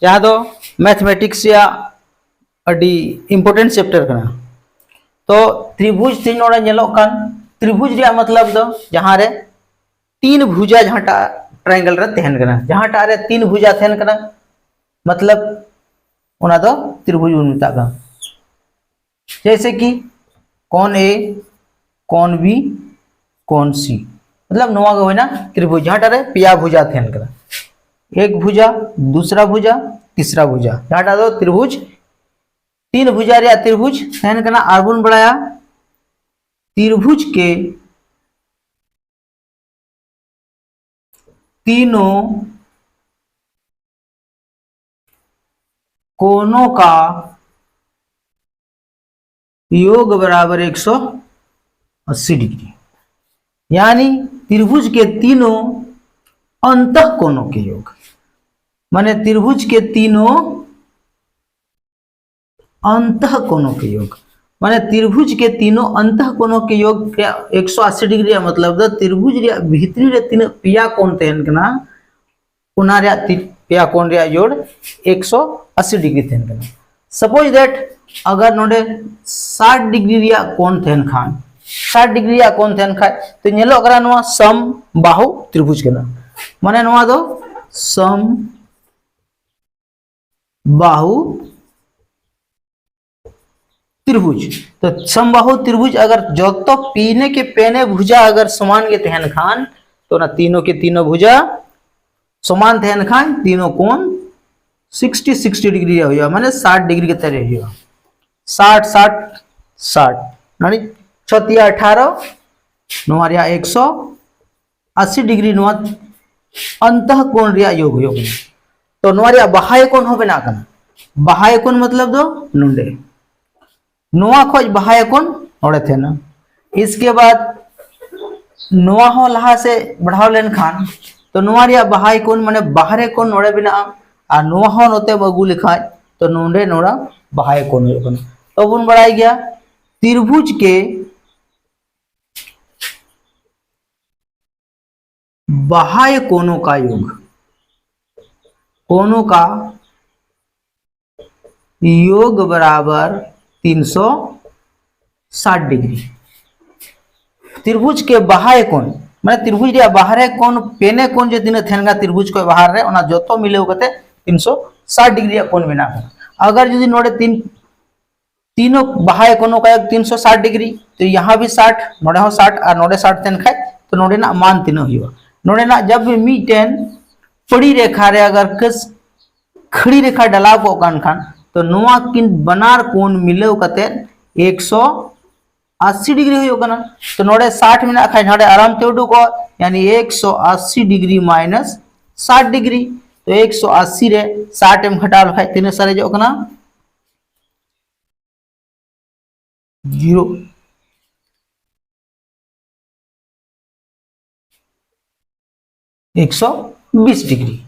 जहाँ दो मैथमेटिक्स या अड़ी इम्पोर्टेंट चैप्टर करना। तो त्रिभुज तीन नोड़ा नेलोक कान त्रिभुज रिया मतलब दो जहाँ रे तीन भुजा जहाँ टा ट्रायंगल रे तहन करना, जहाँ टा रे तीन भुजा तहन करना मतलब उना दो त्रिभुज उन मिता का। जैसे कि कौन ए, कौन बी, कौन सी, मतलब नोआ को है ना त्रिभुज जहाँ टा रे पिया भुजा तहन करना, एक भुजा, दूसरा भुजा, तीसरा भुजा, जहाँ टा दो त्रिभुज तीन भुजा रिया त्रिभुज तहन करना। आरबुन बढ़ाया त्रिभुज के तीनों कोनों का योग बराबर 180 डिग्री, यानी त्रिभुज के तीनों अंतः कोनों के योग, माने त्रिभुज के तीनों अंतः कोनों के योग, माने त्रिभुज के तीनों अंतः कोनों के योग 180 डिग्री मतलब दो त्रिभुज रे भीतरी रे तीन पिया कोण तहन कना उना रे पिया कोण रे जोड़ 180 डिग्री तहन कना। सपोज दैट अगर नोडे 60 डिग्री रे कोण तहन खान 60 डिग्री रे कोण तहन खाय तो नेलो करा नोआ सम बाहु त्रिभुज कना, माने नोआ दो सम बाहु त्रिभुज। तो समबाहु त्रिभुज अगर जो तो पीने के पेने भुजा अगर समान के तहन खान तो ना तीनों के तीनों भुजा समान तहन खान तीनों कोण 60 डिग्री हो माने 60 डिग्री के तरह हो 60 60 60 यानी 6 18 नोरिया 180 डिग्री नुआ अंतः कोण रिया योग योग। तो नोरिया बाह्य कोण हो बना करना, बाह्य कोण मतलब दो नुंडे नोआ खोज बाह्य कोण नोड़े थे ना। इसके बाद नोआ हो लहा से बढ़ाव लेन खान तो नोआ रिया बाह्य कोण माने बाहरे कोण नोड़े बिना और नोआ हो नोते बगु लिखा तो नोंडे नोड़ा बाह्य कोण हो बना। तो बुन बढ़ाई गया त्रिभुज के बाह्य कोणों का योग, कोणों का योग बराबर 360 डिग्री। त्रिभुज के बाह्य कोण माने त्रिभुज रे बाहरे कोण पेने कोण जो दिन थेनगा त्रिभुज को बाहर रे ओना जोतो मिलेउ कते 360 डिग्री कोण बना। अगर यदि नोड़े तीनों बाह्य कोणों का योग 360 डिग्री तो यहाँ भी 60 नोड़े हो 60 और नोड़े 60 तेन खाए तो नोड़े ना मान तीनों हुआ नोड़े ना जब भी मीटेन पड़ी रेखा रे अगर कस खड़ी रेखा डला को कान खान तो नोआ किन बनार कोण मिलेउ कते 180 डिग्री हो कना। तो नोड़े 60 मिनट खाए नोड़े आराम ते उडू को यानी 180 डिग्री माइनस 60 डिग्री तो 180 रे 60 एम घटा खाए तीन सारे जो कना 0 120 डिग्री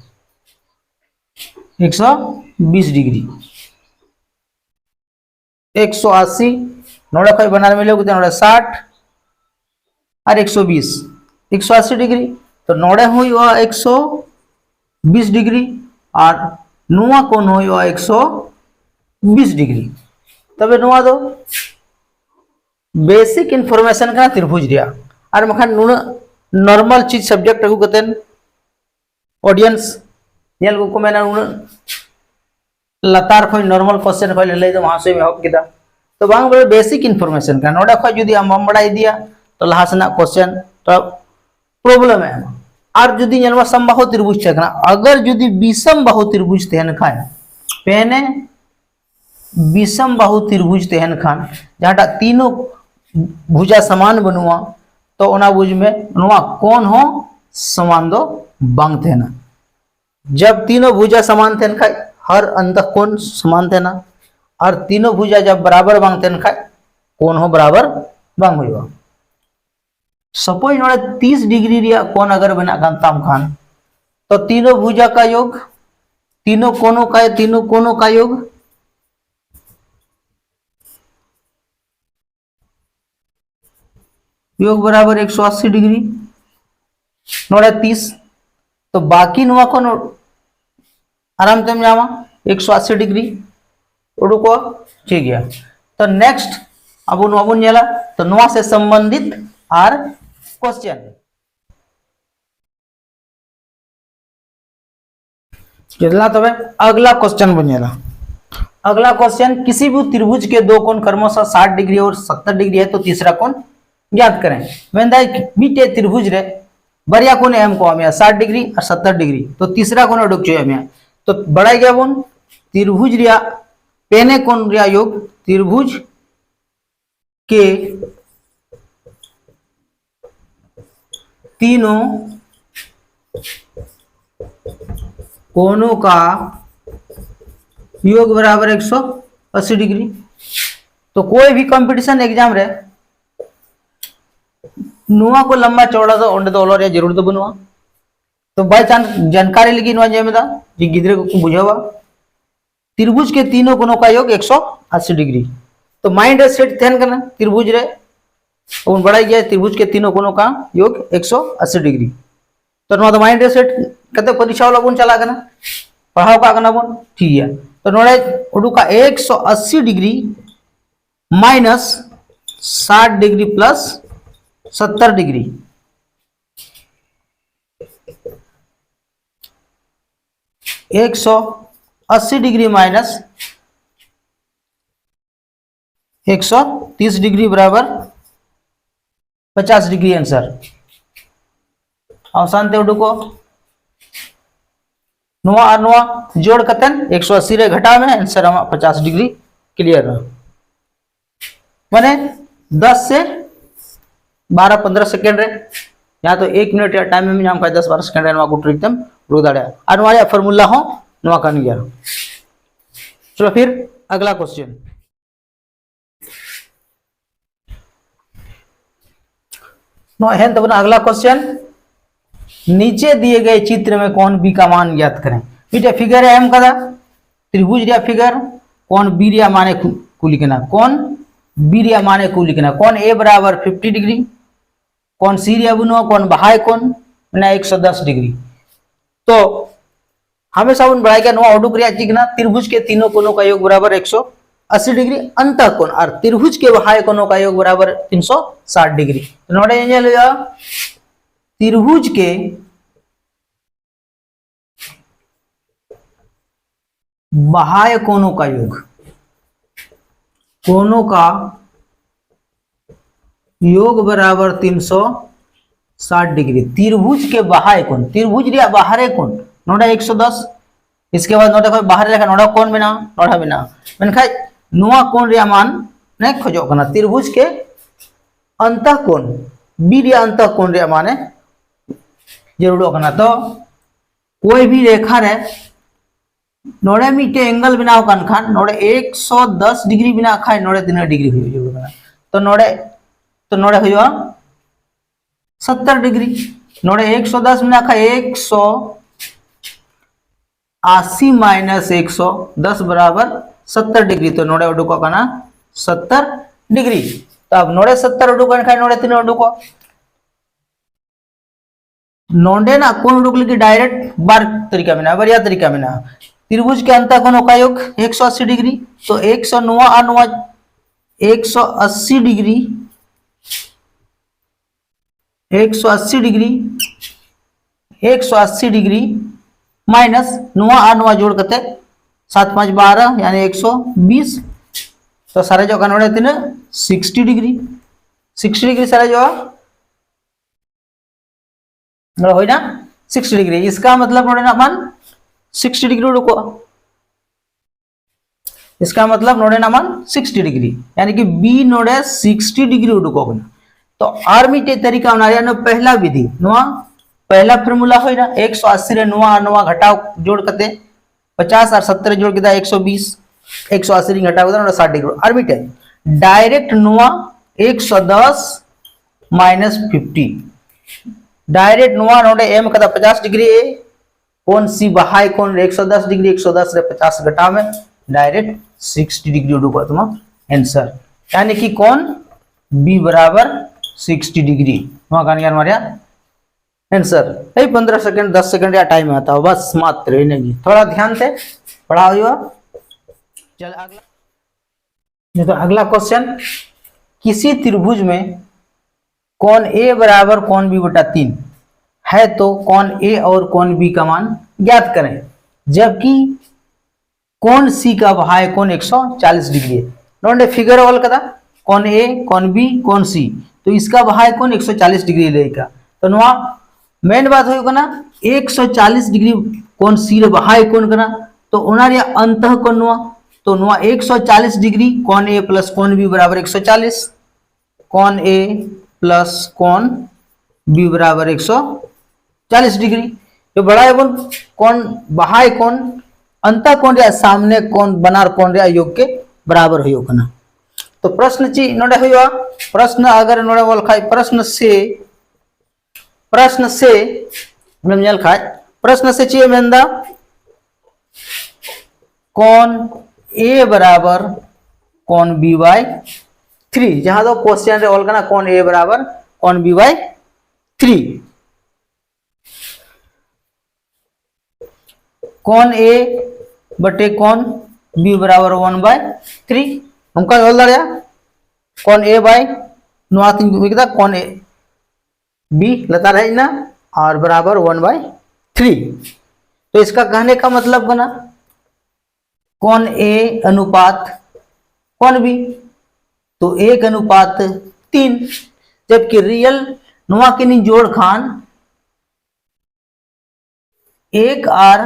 120 डिग्री 180 नोड़ा कोई बना मिले नोड़े 60 और 120 180 डिग्री तो नोड़े हुई वह 120 डिग्री और नुआ कोण हुई वह 120 डिग्री। तबे नुआ दो बेसिक इनफॉरमेशन का त्रिभुज रिया और मखान नुना नॉर्मल चीज सब्जेक्ट अगु कतेन ऑडियंस नेल को मेना नुना लतार खोज नॉर्मल क्वेश्चन खोज ले दो वहां से एहब किदा तो बांग बड़े बेसिक इनफॉरमेशन का नोडा खोज जदी हम बड़ा दिया तो लहासना क्वेश्चन तो प्रॉब्लम है। और जदी नेलवा समबाहु त्रिभुज छकना अगर जदी विषम बाहु त्रिभुज तेहन खान पेने विषम बाहु त्रिभुज तेहन खान जहां तीनों भुजा समान बनुआ तो ओना बुझ में नोआ कोण हो समान दो बांग तेना। जब तीनों भुजा समान तेन खाए हर अंतः कोण समान तेना और तीनों भुजा जब बराबर बांग तेन खाए कोण हो बराबर बांग हुआ। सपोज नोड़े 30 डिग्री रिया कोण अगर बना ताम खान तो तीनों भुजा का योग तीनों कोणों का योग बराबर 180 डिग्री नोड़े 30 तो बाकी नुआ को आराम तेम जामा 180 डिग्री उडुको ठीक गया। तो नेक्स्ट अब नेला तो नोआ से संबंधित आर क्वेश्चन कितना तबे अगला क्वेश्चन बनेला। अगला क्वेश्चन किसी भी त्रिभुज के दो कोण क्रमशः 60 डिग्री और 70 डिग्री है तो तीसरा कोण ज्ञात करें। मैंने बीटे त्रिभुज रे बढ़िया कोण है हमको हमें 60 डिग्री और 70 डिग्री तो तीसरा कोण उडुक चाहिए हमें तो बड़ा गया बोन त्रिभुज रिया पेने कोण रिया योग त्रिभुज के तीनों कोणों का योग बराबर 180 डिग्री। तो कोई भी कंपटीशन एग्जाम रे नुआ को लंबा चौड़ा तो ओंडे तो ओलो रे जरूर तो बनवा तो बाय चांस जानकारी लगी नुआ जेमेदा जी गिदरे को बुझावा त्रिभुज के तीनों कोणों का योग 180 डिग्री। तो माइंड सेट ध्यान करना त्रिभुज रे उन बड़ा गया त्रिभुज के तीनों कोणों का योग 180 डिग्री। तो नुआ तो माइंड सेट कते परीक्षा वाला बोन चला करना पढ़ाओ का करना बोन ठीक है। तो नोड़े उडुका 180 degree minus 60 degree plus 70 degree 180 degree minus 130 degree बराबर 50 डिग्री आंसर अवसान ते उडुको नुआ और नुआ जोड़ कतन 180 रे घटा में आंसर हम 50 डिग्री क्लियर माने 10 से 12-15 सेकंड रे यहाँ तो 1 मिनट या टाइम में हम 10-12 सेकंड रे नुआ को एकदम रुक दाड़े और नुआ फार्मूला हो नुआ का गया। चलो फिर अगला क्वेश्चन नो है तब अगला क्वेश्चन नीचे दिए गए चित्र में कौन बी का मान ज्ञात करें। बेटा फिगर है हम कदा त्रिभुज रिया फिगर कौन बी रिया माने को लिखना कौन बी रिया माने को लिखना कौन ए बराबर 50 डिग्री कौन सी रिया बुनो कौन बहाय कौन ना 110 डिग्री। तो हमेशा उन बढ़ाई का नुआ उडुक रिया चिकना त्रिभुज के तीनों कोणों का योग बराबर 180 डिग्री अंतः कोण और त्रिभुज के बहाय कोणों का योग बराबर 360 डिग्री। तो नोड़े ये त्रिभुज के बाह्य कोणों का योग कोणों का योग बराबर 360 डिग्री। त्रिभुज के बाह्य कोण त्रिभुज रिया बाहरे कोण नोड़ा 110 इसके बाद नोड़ा बाहर लेखा नोड़ा कोण बिना नोड़ा बिना मनखा नुआ कोण रिया मान ने खोजो कना त्रिभुज के अंतः कोण बी रिया अंतः कोण रिया माने जरूर करना। तो कोई भी रेखा रे नोड़े मीटे एंगल बनाओ कान खान नोड़े 110 डिग्री बिना खाए नोड़े 3 डिग्री हुई जरूर करना। तो नोड़े हुआ 70 डिग्री नोड़े 110 बिना खाए 180 माइनस 110 बराबर 70 डिग्री। तो नोड़े उडुको करना 70 डिग्री। तो अब नोड़े 70 उडुको खाए नोड़े 3 उडुको नोंडे ना कोण उडुक लिखी डायरेक्ट बार तरीका में ना बढ़िया तरीका में ना त्रिभुज के अंतः कोणों का योग 180 डिग्री। तो 180 डिग्री 180 डिग्री माइनस नुआ और नुआ जोड़ करते 7 5 12 यानी 120। तो सारे जो कन्वर्ट होते ना 60 डिग्री सारे जो हो ना 60 डिग्री। इसका मतलब नोड़े ना मान 60 डिग्री रुको इसका मतलब नोड़े ना मान 60 डिग्री यानी कि बी नोड़े 60 डिग्री उडुको। तो आर मीटे तरीका ना पहला विधि नुआ पहला फार्मूला हो ना 180 रे नुआ नुआ घटाव जोड़ करते 50 और 70 जोड़ के 120 180 घटाव 60 डिग्री आर मीटे डायरेक्ट नुआ 110 माइनस 50 डायरेक्ट नुआ नोडे एम कदा 50 डिग्री ए कौन सी बहाय कौन 110 डिग्री 110 रे 50 घटा में डायरेक्ट 60 डिग्री उडुको तुम आंसर यानी कि कौन बी बराबर 60 डिग्री नुआ कान यार मारिया आंसर यही 15 सेकंड 10 सेकंड या टाइम आता हो बस मात्र नहीं थोड़ा ध्यान से पढ़ा हुआ। चल अगला नहीं तो अगला क्वेश्चन किसी त्रिभुज में कोण ए बराबर कोण बी बटा 3 है तो कोण ए और कोण बी का मान ज्ञात करें जबकि कोण सी का बाह्य कोण 140 डिग्री है। नोटे फिगर वाल कदा कोण ए कोण बी कोण सी तो इसका बाह्य कोण 140 डिग्री लेगा तो नुआ मेन बात होगा ना 140 डिग्री कोण सी रे बाह्य कोण कना तो ओना रे अंतः कोण नुआ तो नुआ 140 डिग्री कोण ए प्लस कोण बी बराबर 140 कोण ए प्लस कोण बी बराबर 140 डिग्री तो बड़ा है कोण बाह्य कोण अंतः कोण या सामने कोण बनार कोण या योग के बराबर हो कना तो प्रश्न ची नोडे हुआ प्रश्न अगर नोडे बोल खाए प्रश्न से हम नेल खाए प्रश्न से ची मेंदा कोण ए बराबर कोण बी बाय 3 जहां दो क्वेश्चन रे बोल कना कोण ए बराबर कोण बी बाय 3 कोण ए बटे कोण बी बराबर 1/3 हमका बोल दड़िया कोण ए बाय नुआ तीन कोण ए बी लतार है ना और बराबर 1/3 तो इसका कहने का मतलब बना कोण ए अनुपात कोण बी तो 1 अनुपात 3 जबकि रियल नुआ के नहीं जोड़ खान 1 और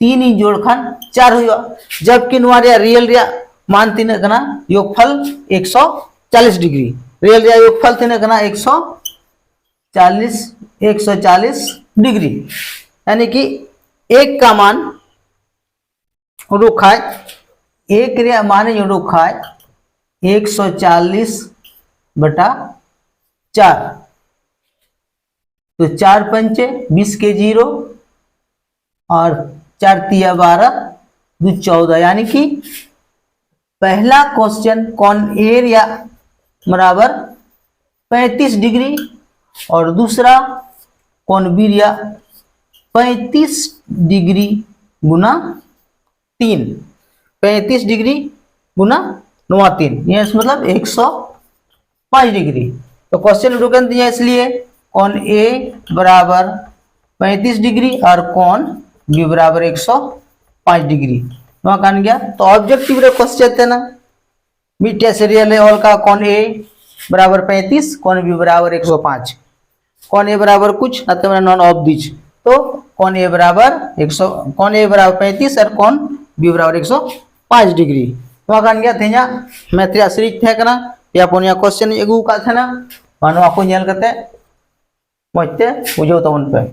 3 ही जोड़ खान 4 हुआ जबकि नुआ रियल मान तीन कना योगफल 140 डिग्री रियल योगफल तीन कना 140 डिग्री यानी कि एक का मान रुखा है एक रे मान रुखा है 140 बटा 4 तो 4 पंचे 20 के 0 और 4 तिया 12 2 14 यानी कि पहला क्वेश्चन कोण ए या बराबर 35 डिग्री और दूसरा कोण बी या 35 डिग्री गुना 3 35 डिग्री गुना 3 ये मतलब 105 डिग्री तो क्वेश्चन रुकन दिया इसलिए कोण ए बराबर 35 डिग्री और कोण बी बराबर 105 डिग्री कान गया तो ऑब्जेक्टिव रे क्वेश्चन थे ना मीटे सीरियल है और का कोण ए बराबर 35 कोण बी बराबर 105 कोण ए बराबर कुछ ना तो नॉन ऑफ दीज तो कोण ए बराबर 35 और कोण बी बराबर 105 डिग्री तो कान गया थे मैथ्रिया सीरीज थे कना या पुनिया क्वेश्चन एगु का थे ना मानो को नेल कते मजते बुझो तबन पे।